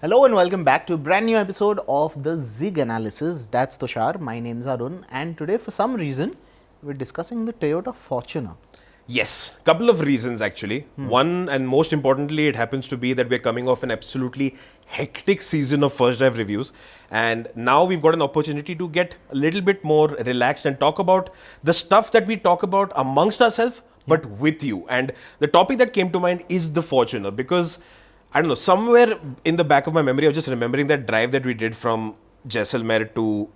Hello and welcome back to a brand new episode of the ZigAnalysis. That's Tushar, my name is Arun, and today for some reason we're discussing the Toyota Fortuner. Yes, couple of reasons actually. One, and most importantly, it happens to be that we're coming off an absolutely hectic season of first drive reviews, and now we've got an opportunity to get a little bit more relaxed and talk about the stuff that we talk about amongst ourselves, but with you. And the topic that came to mind is the Fortuner, because I don't know, somewhere in the back of my memory, I was just remembering that drive that we did from Jaisalmer to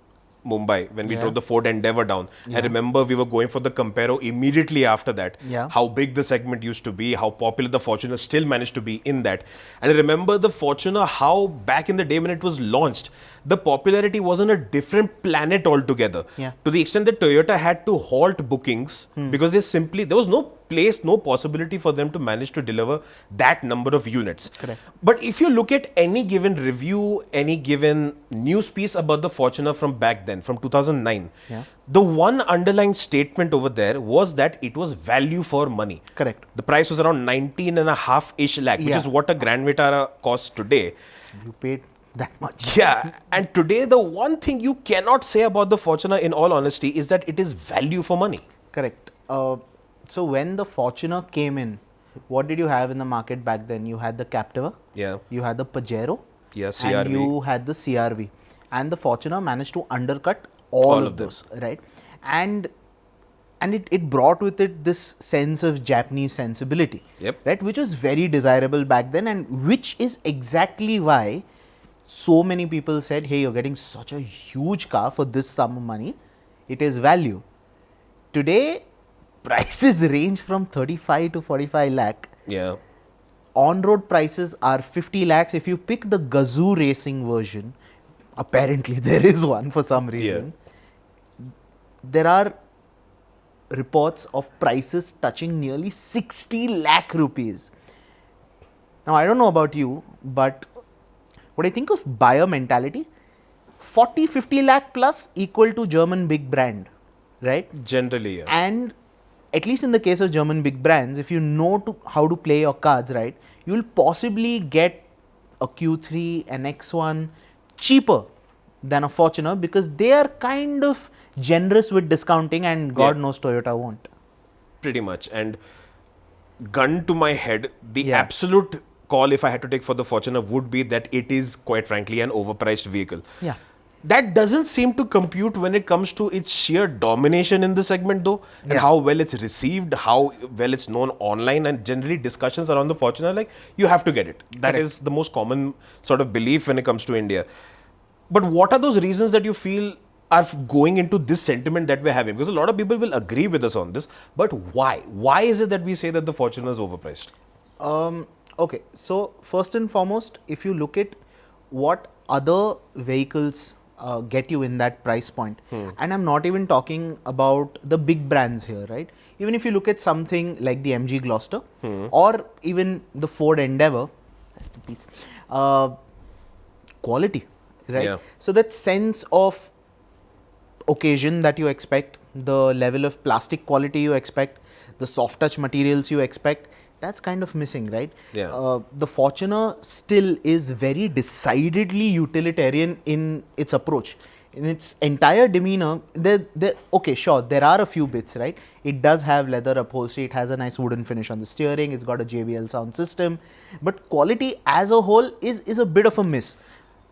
Mumbai when we drove the Ford Endeavour down. I remember we were going for the Comparo immediately after that. How big the segment used to be, how popular the Fortuner still managed to be in that. And I remember the Fortuner, how back in the day when it was launched, the popularity was on a different planet altogether. To the extent that Toyota had to halt bookings because there was no place, no possibility for them to manage to deliver that number of units. Correct. But if you look at any given review, any given news piece about the Fortuner from back then, from 2009, the one underlying statement over there was that it was value for money. Correct. The price was around 19.5-ish lakh, which is what a Grand Vitara costs today. You paid that much. Yeah, and today the one thing you cannot say about the Fortuner in all honesty is that it is value for money. Correct. So when the Fortuner came in, what did you have in the market back then? You had the Captiva, you had the Pajero, CRV. and you had the CRV. And the Fortuner managed to undercut all of those, right? And it brought with it this sense of Japanese sensibility, right? Which was very desirable back then, and which is exactly why so many people said, hey, you're getting such a huge car for this sum of money. It is value. Today, prices range from 35 to 45 lakh. On-road prices are 50 lakhs. If you pick the Gazoo racing version, apparently there is one for some reason, there are reports of prices touching nearly 60 lakh rupees. Now, I don't know about you, but what I think of buyer mentality, 40-50 lakh plus equal to German big brand, right? Generally, And at least in the case of German big brands, if you know how to play your cards right, you will possibly get a Q3, an X1 cheaper than a Fortuner because they are kind of generous with discounting, and God knows Toyota won't. Pretty much. And gun to my head, the absolute call if I had to take for the Fortuner would be that it is quite frankly an overpriced vehicle. That doesn't seem to compute when it comes to its sheer domination in the segment though, and how well it's received, how well it's known online, and generally discussions around the Fortuner, like, you have to get it. That is the most common sort of belief when it comes to India. But what are those reasons that you feel are going into this sentiment that we're having? Because a lot of people will agree with us on this, but why? Why is it that we say that the Fortuner is overpriced? Okay, so first and foremost, if you look at what other vehicles get you in that price point, and I'm not even talking about the big brands here, right? Even if you look at something like the MG Gloucester or even the Ford Endeavour, quality, right? So that sense of occasion that you expect, the level of plastic quality you expect, the soft touch materials you expect, that's kind of missing, right? The Fortuner still is very decidedly utilitarian in its approach. In its entire demeanor, okay, sure, there are a few bits, right? It does have leather upholstery, it has a nice wooden finish on the steering, it's got a JBL sound system, but quality as a whole is a bit of a miss.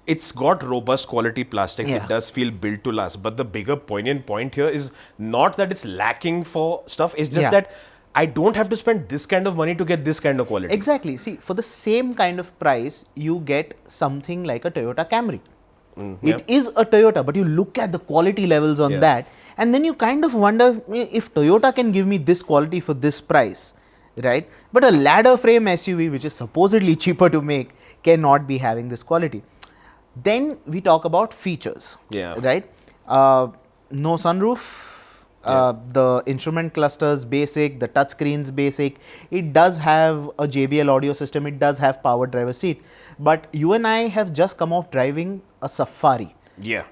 It's got robust quality plastics. It does feel built to last. But the bigger poignant point here is not that it's lacking for stuff. It's just that I don't have to spend this kind of money to get this kind of quality. Exactly. See, for the same kind of price, you get something like a Toyota Camry. It is a Toyota, but you look at the quality levels on that, and then you kind of wonder if Toyota can give me this quality for this price, right? But a ladder frame SUV, which is supposedly cheaper to make, cannot be having this quality. Then we talk about features, right? No sunroof, the instrument clusters basic, the touchscreens basic. It does have a JBL audio system, it does have power driver seat. But you and I have just come off driving a Safari,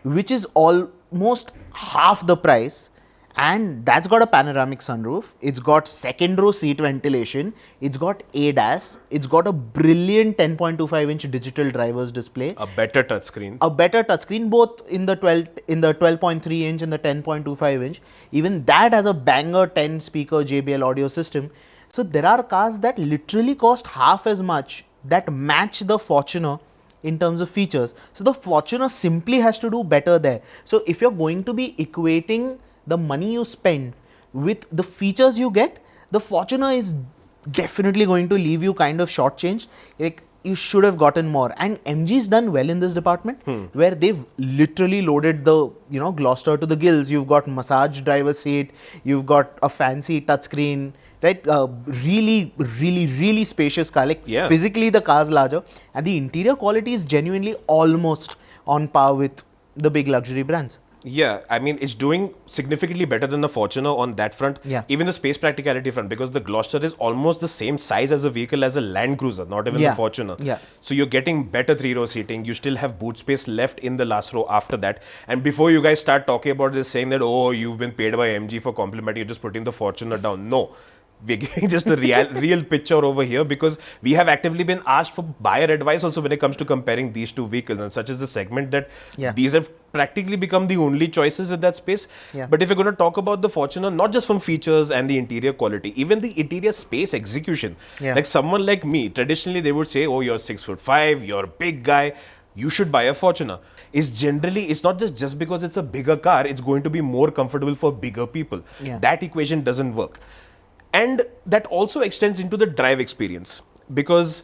which is almost half the price, And that's got a panoramic sunroof. It's got second row seat ventilation. It's got ADAS. It's got a brilliant 10.25-inch digital driver's display. A better touchscreen. A better touchscreen, both in the 12.3-inch and the 10.25-inch. Even that has a banger 10-speaker JBL audio system. So there are cars that literally cost half as much that match the Fortuner in terms of features. So the Fortuner simply has to do better there. So if you're going to be equating the money you spend with the features you get, the Fortuner is definitely going to leave you kind of shortchanged. Like, you should have gotten more. And MG's done well in this department, where they've literally loaded the, Gloucester to the gills. You've got massage driver seat, you've got a fancy touchscreen, right? Really, really, really spacious car. Like, physically the car's larger, and the interior quality is genuinely almost on par with the big luxury brands. Yeah, I mean, it's doing significantly better than the Fortuner on that front. Yeah. Even the space practicality front, because the Gloucester is almost the same size as a vehicle as a Land Cruiser, not even the Fortuner. Yeah. So you're getting better 3-row seating. You still have boot space left in the last row after that. And before you guys start talking about this, saying that, oh, you've been paid by MG for complimenting, you're just putting the Fortuner down. No. We're giving just a real picture over here, because we have actively been asked for buyer advice also when it comes to comparing these two vehicles, and such is the segment that these have practically become the only choices in that space. But if you're going to talk about the Fortuner, not just from features and the interior quality, even the interior space execution, like someone like me, traditionally they would say, oh, you're 6'5", you're a big guy, you should buy a Fortuner. It's not just because it's a bigger car, it's going to be more comfortable for bigger people. That equation doesn't work. And that also extends into the drive experience, because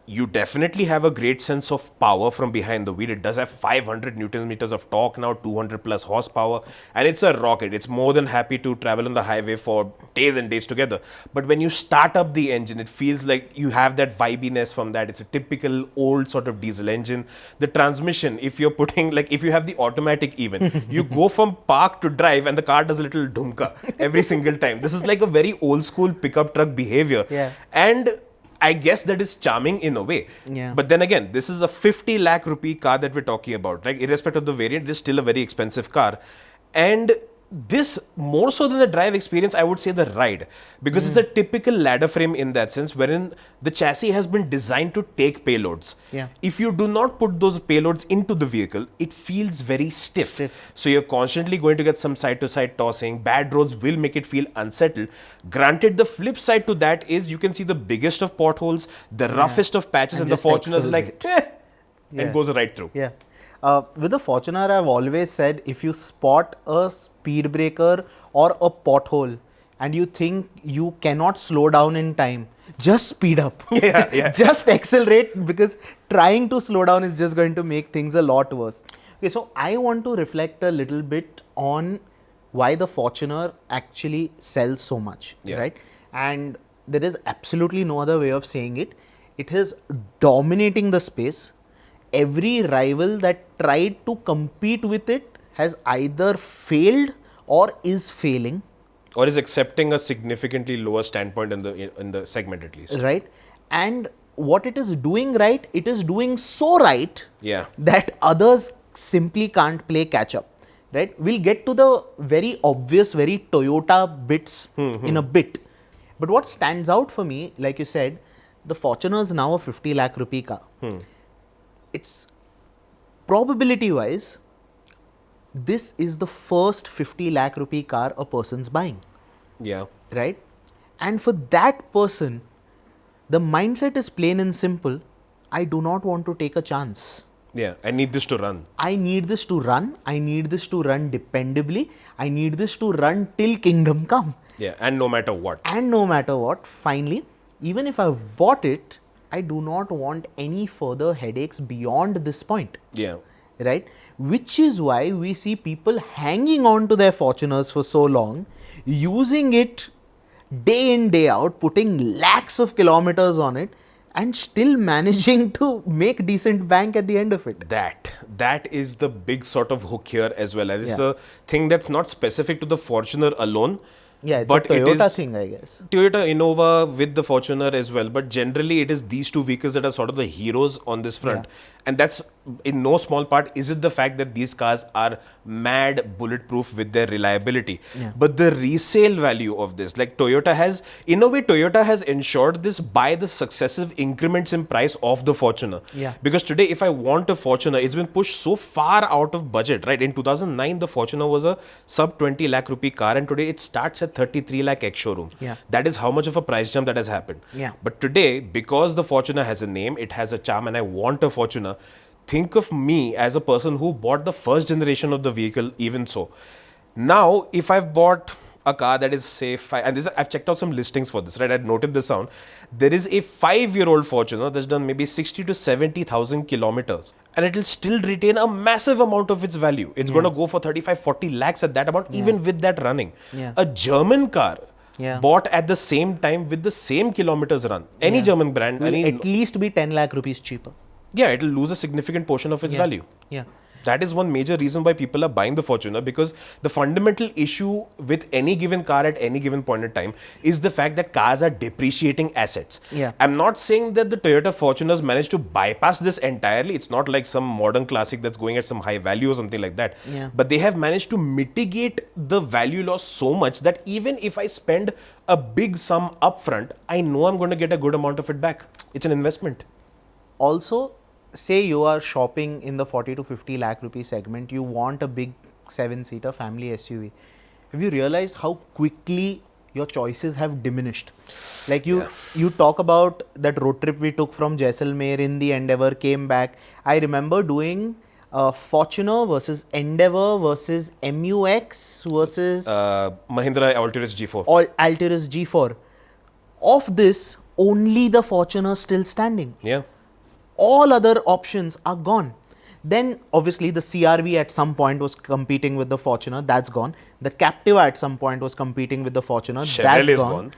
you definitely have a great sense of power from behind the wheel. It does have 500 Newton meters of torque now, 200 plus horsepower, and it's a rocket. It's more than happy to travel on the highway for days and days together. But when you start up the engine, it feels like you have that vibiness from that. It's a typical old sort of diesel engine. The transmission, if you're putting, like if you have the automatic even, you go from park to drive and the car does a little dumka every single time. This is like a very old school pickup truck behavior. And I guess that is charming in a way. But then again, this is a 50 lakh rupee car that we're talking about, right? Irrespective of the variant, it is still a very expensive car. And this, more so than the drive experience, I would say the ride, because it's a typical ladder frame in that sense, wherein the chassis has been designed to take payloads. If you do not put those payloads into the vehicle, it feels very stiff. So you're constantly going to get some side to side tossing. Bad roads will make it feel unsettled. Granted, the flip side to that is you can see the biggest of potholes, the roughest of patches, and the Fortuner is like, and goes right through. With the Fortuner, I've always said, if you spot a speed breaker or a pothole and you think you cannot slow down in time, just speed up. Just accelerate, because trying to slow down is just going to make things a lot worse. Okay, so I want to reflect a little bit on why the Fortuner actually sells so much, right? And there is absolutely no other way of saying it. It is dominating the space. Every rival that tried to compete with it has either failed or is failing, or is accepting a significantly lower standpoint in the segment, at least. Right. And what it is doing right, it is doing so right that others simply can't play catch up. Right. We'll get to the very obvious, very Toyota bits in a bit. But what stands out for me, like you said, the Fortuner is now a 50 lakh rupee car. It's probability wise, this is the first 50 lakh rupee car a person's buying. Right? And for that person, the mindset is plain and simple. I do not want to take a chance. I need this to run. I need this to run. I need this to run dependably. I need this to run till kingdom come. And no matter what. And no matter what, finally, even if I've bought it, I do not want any further headaches beyond this point. Right? Which is why we see people hanging on to their Fortuners for so long, using it day in, day out, putting lakhs of kilometers on it, and still managing to make decent bank at the end of it. That is the big sort of hook here as well. And it's a thing that's not specific to the Fortuner alone. It's a Toyota thing, I guess. Toyota Innova with the Fortuner as well. But generally, it is these two vehicles that are sort of the heroes on this front. And that's in no small part, is it the fact that these cars are mad bulletproof with their reliability, but the resale value of this, like Toyota has, in a way, Toyota has ensured this by the successive increments in price of the Fortuner. Because today, if I want a Fortuner, it's been pushed so far out of budget, right? In 2009, the Fortuner was a sub 20 lakh rupee car, and today it starts at 33 lakh ex-showroom. That is how much of a price jump that has happened. But today, because the Fortuner has a name, it has a charm, and I want a Fortuner, think of me as a person who bought the first generation of the vehicle, even so. Now, if I've bought a car that is, say, and this, I've checked out some listings for this, right? I'd noted this down. There is a 5-year-old Fortuner that's done maybe 60 to 70,000 kilometers, and it'll still retain a massive amount of its value. It's going to go for 35, 40 lakhs at that amount, even with that running. A German car bought at the same time with the same kilometers run. Any German brand, will at least be 10 lakh rupees cheaper. Yeah, it'll lose a significant portion of its value. That is one major reason why people are buying the Fortuner, because the fundamental issue with any given car at any given point in time is the fact that cars are depreciating assets. I'm not saying that the Toyota Fortuners managed to bypass this entirely. It's not like some modern classic that's going at some high value or something like that. But they have managed to mitigate the value loss so much that even if I spend a big sum upfront, I know I'm going to get a good amount of it back. It's an investment. Also, say you are shopping in the 40 to 50 lakh rupee segment, you want a big 7-seater family SUV. Have you realized how quickly your choices have diminished? Like you talk about that road trip we took from Jaisalmer in the Endeavour, came back. I remember doing Fortuner versus Endeavour versus MUX versus Mahindra Altiris G4. Altiris G4. Of this, only the Fortuner still standing. All other options are gone. Then obviously the CRV at some point was competing with the Fortuner, that's gone. The Captiva at some point was competing with the Fortuner, that's gone.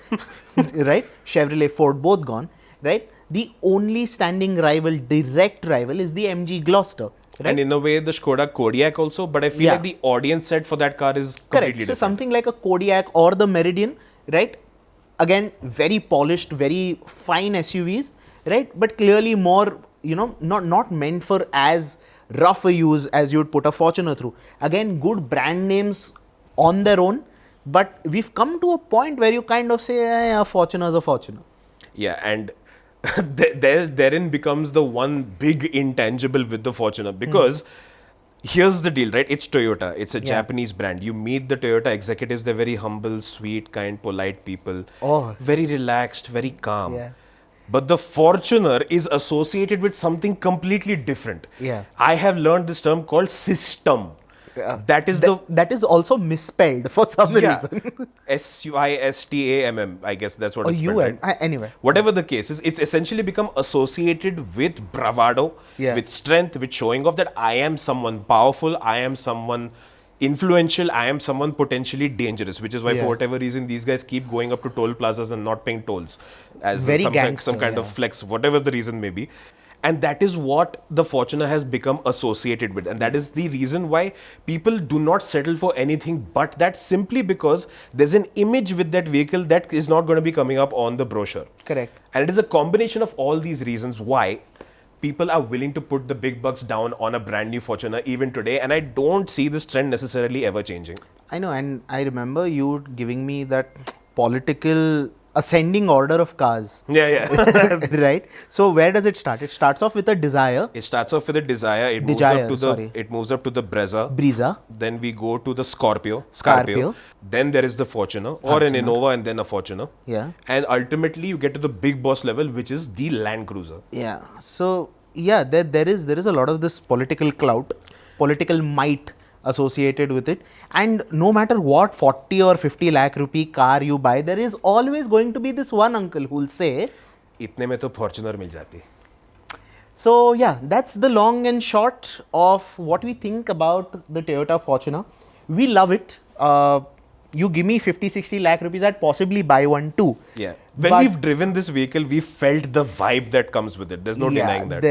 Right? Chevrolet, Ford, both gone. Right? The only standing rival, direct rival, is the MG Gloster. Right? And in a way, the Skoda Kodiaq also, but I feel like the audience set for that car is completely different. So something like a Kodiaq or the Meridian, right? Again, very polished, very fine SUVs, right? But clearly more, not meant for as rough a use as you would put a Fortuner through. Again, good brand names on their own, but we've come to a point where you kind of say, a Fortuner's a Fortuner. Yeah, and therein becomes the one big intangible with the Fortuner, because here's the deal, right? It's Toyota. It's a Japanese brand. You meet the Toyota executives, they're very humble, sweet, kind, polite people. Very relaxed, very calm. But the Fortuner is associated with something completely different. I have learned this term called system. That is also misspelled for some reason. SYSTAMM, I guess that's what it's spelled, right? Anyway. Whatever the case is, it's essentially become associated with bravado, with strength, with showing off that I am someone powerful, I am someone influential, I am someone potentially dangerous, which is why for whatever reason these guys keep going up to toll plazas and not paying tolls as some kind of flex, whatever the reason may be. And that is what the Fortuner has become associated with, and that is the reason why people do not settle for anything but that, simply because there's an image with that vehicle that is not going to be coming up on the brochure. Correct. And it is a combination of all these reasons why people are willing to put the big bucks down on a brand new Fortuner even today, and I don't see this trend necessarily ever changing. I know, and I remember you giving me that political ascending order of cars. Right? So where does it start? It starts off with a Desire. It starts off with a Desire. It moves up to the Brezza. Then we go to the Scorpio. Then there is the Fortuner, or an Innova and then a Fortuner. And ultimately you get to the big boss level, which is the Land Cruiser. So there is a lot of this political clout, political might associated with it, and no matter what 40 or 50 lakh rupee car you buy, there is always going to be this one uncle who will say, "Itne mein to Fortuner mil jati." So that's the long and short of what we think about the Toyota Fortuner. We love it. You give me 50-60 lakh rupees, I'd possibly buy one too. When we've driven this vehicle, we felt the vibe that comes with it. There's no denying that.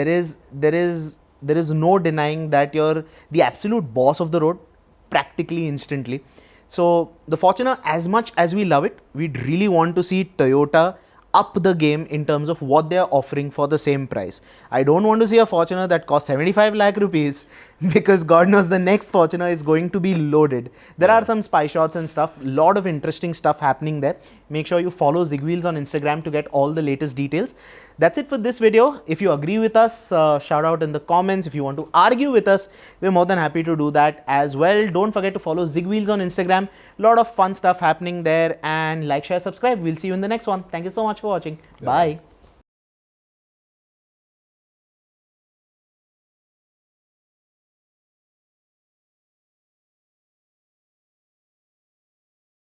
There is no denying that you're the absolute boss of the road practically instantly. So the Fortuner, as much as we love it, we'd really want to see Toyota up the game in terms of what they are offering for the same price. I don't want to see a Fortuner that costs 75 lakh rupees because God knows the next Fortuner is going to be loaded. There are some spy shots and stuff, lot of interesting stuff happening there. Make sure you follow ZigWheels on Instagram to get all the latest details. That's it for this video. If you agree with us, shout out in the comments. If you want to argue with us, we're more than happy to do that as well. Don't forget to follow ZigWheels on Instagram. Lot of fun stuff happening there, and like, share, subscribe. We'll see you in the next one. Thank you so much for watching. Bye.